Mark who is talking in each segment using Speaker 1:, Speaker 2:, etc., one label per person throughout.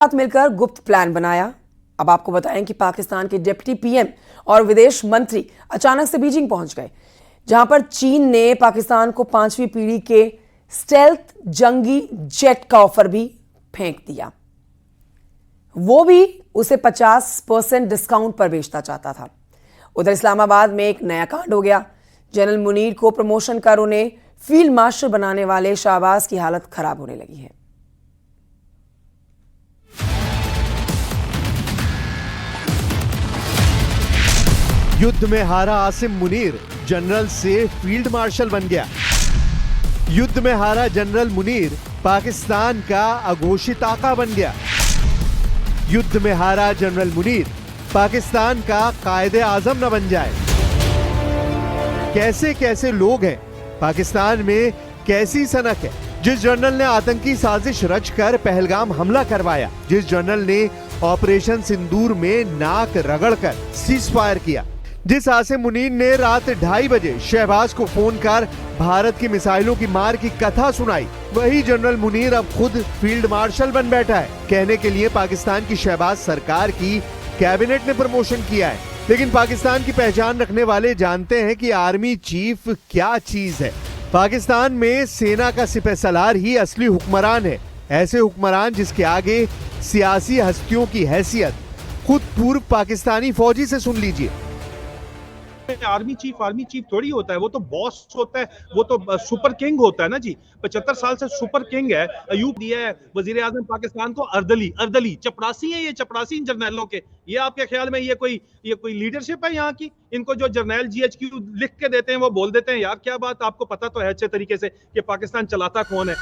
Speaker 1: साथ मिलकर गुप्त प्लान बनाया। अब आपको बताएं कि पाकिस्तान के डिप्टी पीएम और विदेश मंत्री अचानक से बीजिंग पहुंच गए, जहां पर चीन ने पाकिस्तान को 5वीं पीढ़ी के स्टेल्थ जंगी जेट का ऑफर भी फेंक दिया। वो भी उसे 50% डिस्काउंट पर बेचना चाहता था। उधर इस्लामाबाद में एक नया कांड हो गया। जनरल मुनीर को प्रमोशन कर उन्हें फील्ड मार्शल बनाने वाले शाहबाज की हालत खराब होने लगी है।
Speaker 2: युद्ध में हारा आसिम मुनीर जनरल से फील्ड मार्शल बन गया। युद्ध में हारा जनरल मुनीर पाकिस्तान का अघोषित आका बन गया। युद्ध में हारा जनरल मुनीर पाकिस्तान का कायदे आजम न बन जाए। कैसे कैसे लोग हैं, पाकिस्तान में कैसी सनक है। जिस जनरल ने आतंकी साजिश रचकर पहलगाम हमला करवाया, जिस जनरल ने ऑपरेशन सिंदूर में नाक रगड़कर सीज फायर किया, जिस आसिम मुनीर ने रात 2:30 बजे शहबाज को फोन कर भारत की मिसाइलों की मार की कथा सुनाई, वही जनरल मुनीर अब खुद फील्ड मार्शल बन बैठा है। कहने के लिए पाकिस्तान की शहबाज सरकार की कैबिनेट ने प्रमोशन किया है, लेकिन पाकिस्तान की पहचान रखने वाले जानते हैं कि आर्मी चीफ क्या चीज है। पाकिस्तान में सेना का सिपहसालार ही असली हुक्मरान है। ऐसे हुक्मरान जिसके आगे सियासी हस्तियों की हैसियत खुद पूर्व पाकिस्तानी फौजी से सुन लीजिए।
Speaker 3: आर्मी चीफ थोड़ी होता है, वो तो बॉस होता है, वो तो सुपर किंग होता है ना जी। 75 साल से सुपर किंग है। अयूब दिया है वजीर आजम पाकिस्तान को अर्दली चपरासी है। ये चपरासी जर्नैलों के, ये आपके ख्याल में ये कोई लीडरशिप है यहाँ की? इनको जो जर्नैल जीएचक्यू लिख के देते हैं वो बोल देते हैं। यार क्या बात, आपको पता तो है अच्छे तरीके से कि पाकिस्तान चलाता कौन है।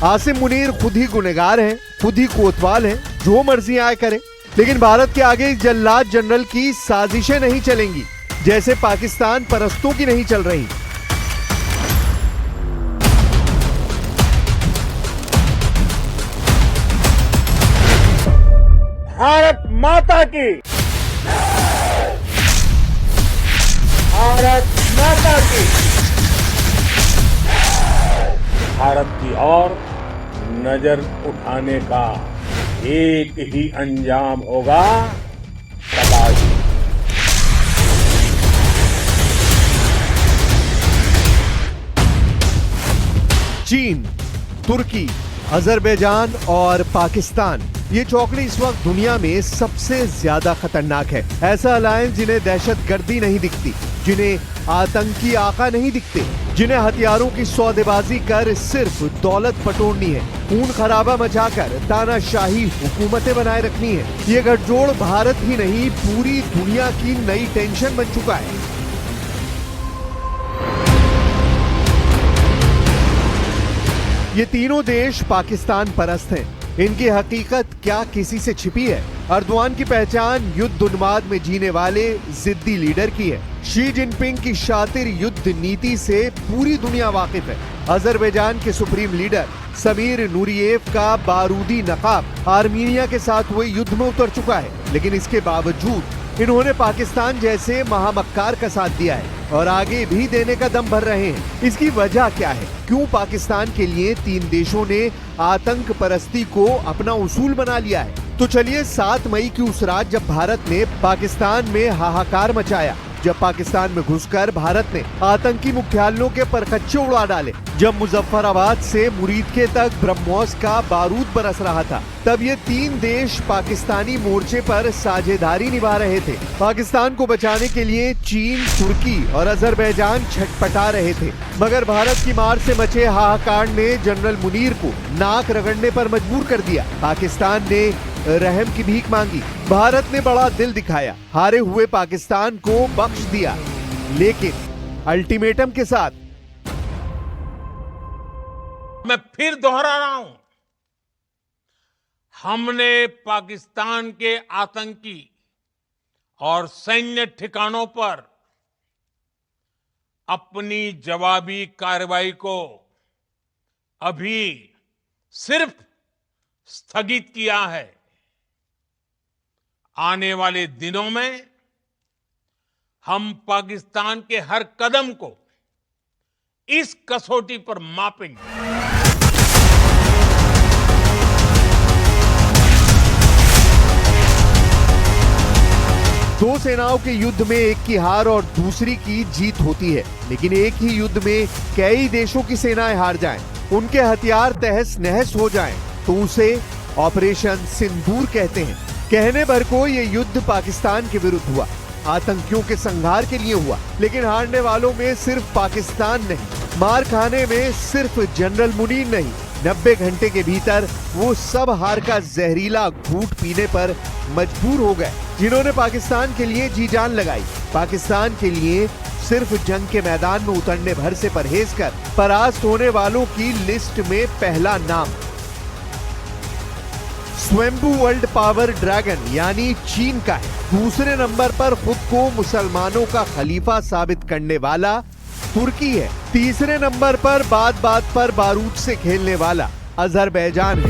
Speaker 2: आसिम मुनीर खुद ही गुनहगार हैं, खुद ही कोतवाल हैं, जो मर्जी आए करें, लेकिन भारत के आगे इस जल्लाद जनरल की साजिशें नहीं चलेंगी, जैसे पाकिस्तान परस्तों की नहीं चल रही।
Speaker 4: भारत माता की, भारत माता की, भारत की ओर नजर उठाने का एक ही अंजाम होगा, तबाही।
Speaker 2: चीन, तुर्की, अजरबैजान और पाकिस्तान, ये चौकड़ी इस वक्त दुनिया में सबसे ज्यादा खतरनाक है। ऐसा अलायंस जिन्हें दहशतगर्दी नहीं दिखती, जिन्हें आतंकी आका नहीं दिखते, जिन्हें हथियारों की सौदेबाजी कर सिर्फ दौलत पटोड़नी है, खून खराबा मचाकर तानाशाही हुकूमतें बनाए रखनी है। ये गठजोड़ भारत ही नहीं पूरी दुनिया की नई टेंशन बन चुका है। ये तीनों देश पाकिस्तान परस्त हैं। इनकी हकीकत क्या किसी से छिपी है? अर्दवान की पहचान युद्ध उन्माद में जीने वाले जिद्दी लीडर की है। शी जिनपिंग की शातिर युद्ध नीति से पूरी दुनिया वाकिफ है। अजरबैजान के सुप्रीम लीडर समीर नूरियेव का बारूदी नकाब आर्मीनिया के साथ हुए युद्ध में उतर चुका है, लेकिन इसके बावजूद इन्होंने पाकिस्तान जैसे महामक्कार का साथ दिया है और आगे भी देने का दम भर रहे हैं। इसकी वजह क्या है? क्यों पाकिस्तान के लिए तीन देशों ने आतंक परस्ती को अपना उसूल बना लिया है? तो चलिए 7 मई की उस रात जब भारत ने पाकिस्तान में हाहाकार मचाया, जब पाकिस्तान में घुसकर भारत ने आतंकी मुख्यालयों के परखच्चे उड़ा डाले, जब मुजफ्फराबाद से मुरीदके तक ब्रह्मोस का बारूद बरस रहा था, तब ये तीन देश पाकिस्तानी मोर्चे पर साझेदारी निभा रहे थे। पाकिस्तान को बचाने के लिए चीन, तुर्की और अजरबैजान छटपटा रहे थे, मगर भारत की मार से मचे हाहाकार ने जनरल मुनीर को नाक रगड़ने पर मजबूर कर दिया। पाकिस्तान ने रहम की भीख मांगी, भारत ने बड़ा दिल दिखाया, हारे हुए पाकिस्तान को बख्श दिया, लेकिन अल्टीमेटम के साथ।
Speaker 4: मैं फिर दोहरा रहा हूं, हमने पाकिस्तान के आतंकी और सैन्य ठिकानों पर अपनी जवाबी कार्रवाई को अभी सिर्फ स्थगित किया है। आने वाले दिनों में हम पाकिस्तान के हर कदम को इस कसौटी पर मापेंगे।
Speaker 2: दो सेनाओं के युद्ध में एक की हार और दूसरी की जीत होती है, लेकिन एक ही युद्ध में कई देशों की सेनाएं हार जाएं, उनके हथियार तहस नहस हो जाएं, तो उसे ऑपरेशन सिंदूर कहते हैं। कहने भर को ये युद्ध पाकिस्तान के विरुद्ध हुआ, आतंकियों के संहार के लिए हुआ, लेकिन हारने वालों में सिर्फ पाकिस्तान नहीं, मार खाने में सिर्फ जनरल मुनीर नहीं, 90 घंटे के भीतर वो सब हार का जहरीला घूंट पीने पर मजबूर हो गए, जिन्होंने पाकिस्तान के लिए जी जान लगाई। पाकिस्तान के लिए सिर्फ जंग के मैदान में उतरने भर से परहेज कर परास्त होने वालों की लिस्ट में पहला नाम स्वयंभू वर्ल्ड पावर ड्रैगन यानी चीन का है। दूसरे नंबर पर खुद को मुसलमानों का खलीफा साबित करने वाला तुर्की है। तीसरे नंबर पर बात बात पर बारूद से खेलने वाला अजरबैजान है।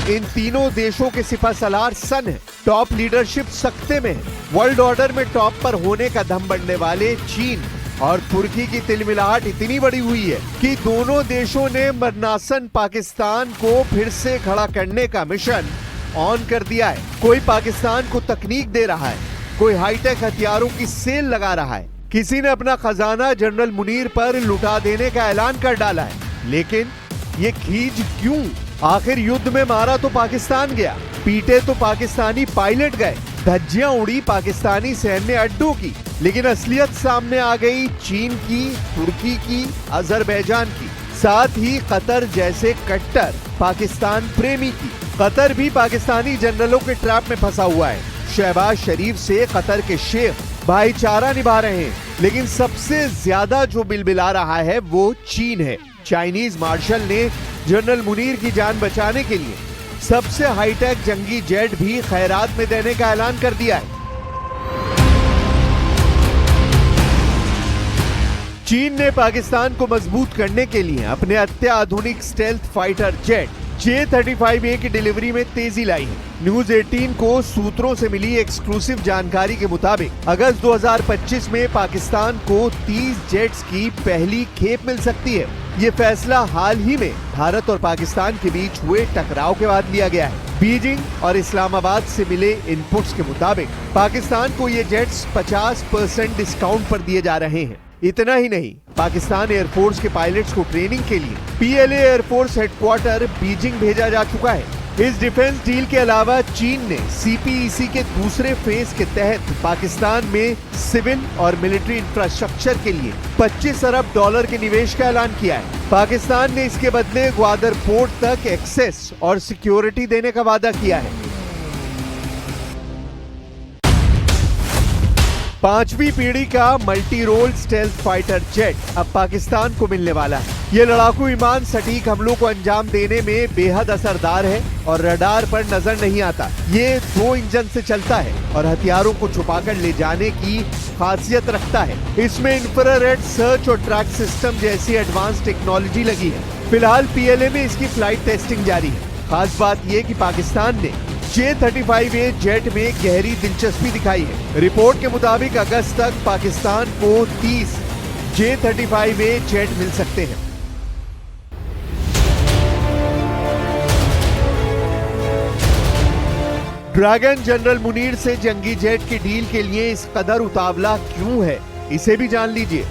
Speaker 2: इन तीनों देशों के सिपहसालार सन है, टॉप लीडरशिप सख्ते में है। वर्ल्ड ऑर्डर में टॉप पर होने का दम बढ़ने वाले चीन और तुर्की की तिलमिलाहट इतनी बड़ी हुई है कि दोनों देशों ने मरनासन पाकिस्तान को फिर से खड़ा करने का मिशन ऑन कर दिया है। कोई पाकिस्तान को तकनीक दे रहा है, कोई हाईटेक हथियारों की सेल लगा रहा है, किसी ने अपना खजाना जनरल मुनीर पर लुटा देने का ऐलान कर डाला है। लेकिन ये खींच क्यों? आखिर युद्ध में मारा तो पाकिस्तान गया, पीटे तो पाकिस्तानी पायलट गए, धज्जियां उड़ी पाकिस्तानी सैन्य अड्डों की, लेकिन असलियत सामने आ गई चीन की, तुर्की की, अजरबैजान की, साथ ही कतर जैसे कट्टर पाकिस्तान प्रेमी की। कतर भी पाकिस्तानी जनरलों के ट्रैप में फंसा हुआ है। शहबाज शरीफ से कतर के शेख भाईचारा निभा रहे हैं, लेकिन सबसे ज्यादा जो बिलबिला रहा है वो चीन है। चाइनीज मार्शल ने जनरल मुनीर की जान बचाने के लिए सबसे हाईटेक जंगी जेट भी खैरात में देने का ऐलान कर दिया है। चीन ने पाकिस्तान को मजबूत करने के लिए अपने अत्याधुनिक स्टेल्थ फाइटर जेट J-35A की डिलीवरी में तेजी लाई है। न्यूज 18 को सूत्रों से मिली एक्सक्लूसिव जानकारी के मुताबिक अगस्त 2025 में पाकिस्तान को 30 जेट्स की पहली खेप मिल सकती है। ये फैसला हाल ही में भारत और पाकिस्तान के बीच हुए टकराव के बाद लिया गया है। बीजिंग और इस्लामाबाद से मिले इनपुट्स के मुताबिक पाकिस्तान को ये जेट्स 50% डिस्काउंट पर दिए जा रहे हैं। इतना ही नहीं, पाकिस्तान एयरफोर्स के पायलट्स को ट्रेनिंग के लिए PLA एयरफोर्स हेडक्वार्टर बीजिंग भेजा जा चुका है। इस डिफेंस डील के अलावा चीन ने CPEC के दूसरे फेज के तहत पाकिस्तान में सिविल और मिलिट्री इंफ्रास्ट्रक्चर के लिए $25 अरब के निवेश का ऐलान किया है। पाकिस्तान ने इसके बदले ग्वादर पोर्ट तक एक्सेस और सिक्योरिटी देने का वादा किया है। 5वीं पीढ़ी का multi role stealth fighter jet अब पाकिस्तान को मिलने वाला है। ये लड़ाकू विमान सटीक हमलों को अंजाम देने में बेहद असरदार है और रडार पर नजर नहीं आता। ये 2 इंजन से चलता है और हथियारों को छुपाकर ले जाने की खासियत रखता है। इसमें इंफ्रारेड सर्च और ट्रैक सिस्टम जैसी एडवांस टेक्नोलॉजी लगी है। फिलहाल PLA में इसकी फ्लाइट टेस्टिंग जारी है। खास बात यह कि पाकिस्तान ने J-35A जेट में गहरी दिलचस्पी दिखाई है। रिपोर्ट के मुताबिक अगस्त तक पाकिस्तान को 30 J-35A जेट मिल सकते हैं। ड्रैगन जनरल मुनीर से जंगी जेट की डील के लिए इस कदर उतावला क्यों है, इसे भी जान लीजिए।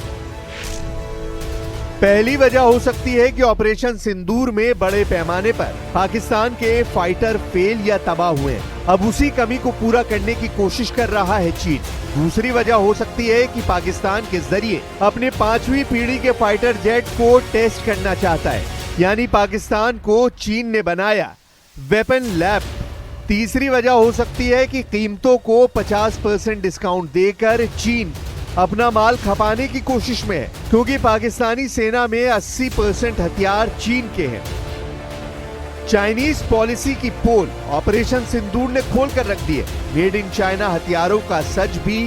Speaker 2: पहली वजह हो सकती है कि ऑपरेशन सिंदूर में बड़े पैमाने पर पाकिस्तान के फाइटर फेल या तबाह हुए हैं। अब उसी कमी को पूरा करने की कोशिश कर रहा है चीन। दूसरी वजह हो सकती है कि पाकिस्तान के जरिए अपने 5वीं पीढ़ी के फाइटर जेट को टेस्ट करना चाहता है, यानी पाकिस्तान को चीन ने बनाया वेपन लैब। तीसरी वजह हो सकती है कि कीमतों को 50% डिस्काउंट देकर चीन अपना माल खपाने की कोशिश में है, क्योंकि पाकिस्तानी सेना में 80% हथियार चीन के हैं। चाइनीज पॉलिसी की पोल ऑपरेशन सिंदूर ने खोल कर रख दी है। मेड इन चाइना हथियारों का सच भी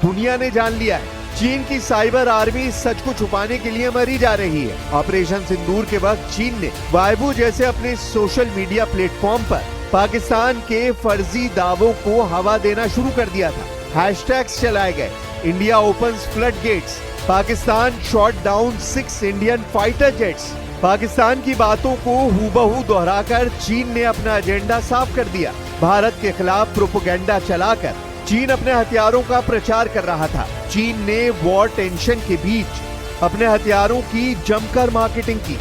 Speaker 2: दुनिया ने जान लिया है। चीन की साइबर आर्मी इस सच को छुपाने के लिए मरी जा रही है। ऑपरेशन सिंदूर के वक्त चीन ने वाइबो जैसे अपने सोशल मीडिया प्लेटफॉर्म पर पाकिस्तान के फर्जी दावों को हवा देना शुरू कर दिया था। हैशटैग्स चलाए गए, India opens flood gates, Pakistan shot down 6 Indian fighter jets. Pakistan की बातों को हूबहू दोहराकर चीन ने अपना एजेंडा साफ कर दिया। भारत के खिलाफ प्रोपेगेंडा चलाकर चीन अपने हथियारों का प्रचार कर रहा था। चीन ने वॉर टेंशन के बीच अपने हथियारों की जमकर मार्केटिंग की।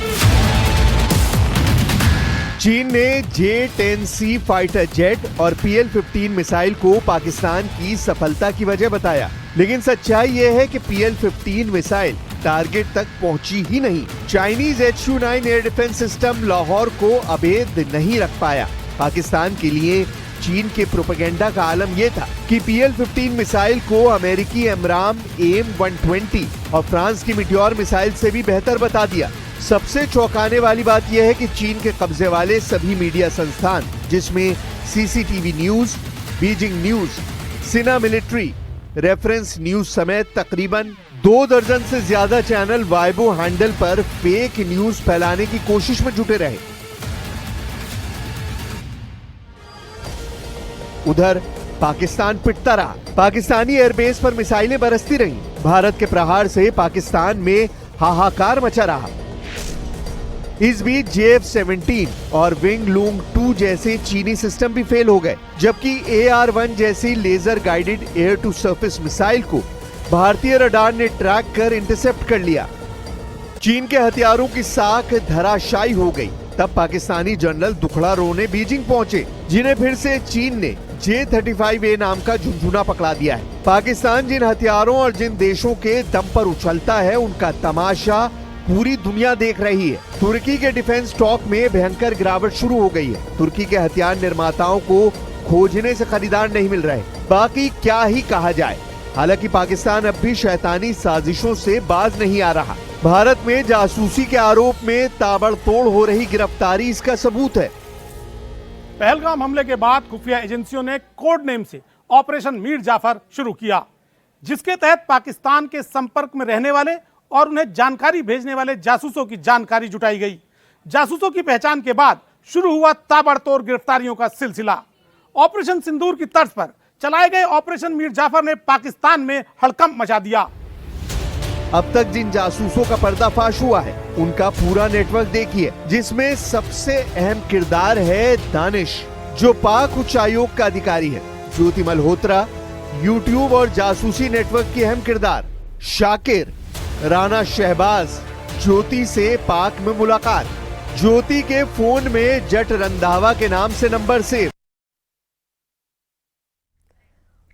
Speaker 2: चीन ने J-10C फाइटर जेट और PL-15 मिसाइल को पाकिस्तान की सफलता की वजह बताया, लेकिन सच्चाई यह है कि PL-15 मिसाइल टारगेट तक पहुंची ही नहीं। Chinese HU-9 air defence system Lahore को अभेद नहीं रख पाया। पाकिस्तान के लिए चीन के प्रोपेगेंडा का आलम यह था कि PL-15 मिसाइल को अमेरिकी एमराम AIM-120 और फ्रांस की मीटियोर मिसाइल से भी बेहतर बता दिया। सबसे चौंकाने वाली बात यह है कि चीन के कब्जे वाले सभी मीडिया संस्थान, जिसमें CCTV न्यूज, बीजिंग न्यूज, सिना मिलिट्री, रेफरेंस न्यूज समेत तकरीबन 2 दर्जन से ज्यादा चैनल वाइबो हैंडल पर फेक न्यूज फैलाने की कोशिश में जुटे रहे। उधर पाकिस्तान पिटता रहा। पाकिस्तानी एयरबेस पर मिसाइलें बरसती रहीं। भारत के प्रहार से पाकिस्तान में हाहाकार मचा रहा। इस बीच JF-17 और विंग लूंग 2 जैसे चीनी सिस्टम भी फेल हो गए, जबकि AR-1 जैसी laser guided air to surface missile को भारतीय रडार ने ट्रैक कर इंटरसेप्ट कर लिया। चीन के हथियारों की साख धराशायी हो गई। तब पाकिस्तानी जनरल दुखड़ा रोने बीजिंग पहुंचे, जिन्हें फिर से चीन ने J-35A नाम का झुनझुना पकड़ा दिया है। पाकिस्तान जिन हथियारों और जिन देशों के दम पर उछलता है, उनका तमाशा पूरी दुनिया देख रही है। तुर्की के डिफेंस स्टॉक में भयंकर गिरावट शुरू हो गई है। तुर्की के हथियार निर्माताओं को खोजने से खरीदार नहीं मिल रहे। बाकी क्या ही कहा जाए। हालांकि पाकिस्तान अब भी शैतानी साजिशों से बाज नहीं आ रहा। भारत में जासूसी के आरोप में ताबड़तोड़ हो रही गिरफ्तारी इसका सबूत है।
Speaker 5: पहलगाम हमले के बाद खुफिया एजेंसियों ने कोड नेम से ऑपरेशन मीर जाफर शुरू किया, जिसके तहत पाकिस्तान के संपर्क में रहने वाले और उन्हें जानकारी भेजने वाले जासूसों की जानकारी जुटाई गई। जासूसों की पहचान के बाद शुरू हुआ ताबड़तोड़ गिरफ्तारियों का सिलसिला। ऑपरेशन सिंदूर की तर्ज पर चलाए गए ऑपरेशन मीर जाफर ने पाकिस्तान में हड़कंप मचा दिया।
Speaker 2: अब तक जिन जासूसों का पर्दाफाश हुआ है, उनका पूरा नेटवर्क देखिए, जिसमें सबसे अहम किरदार है दानिश, जो पाक उच्चायोग का अधिकारी है। ज्योति मल्होत्रा, यूट्यूब और जासूसी नेटवर्क की अहम किरदार। शाकिर, राणा शहबाज, ज्योति से पाक में मुलाकात, ज्योति के फोन में जट रंधावा के नाम से नंबर सेव।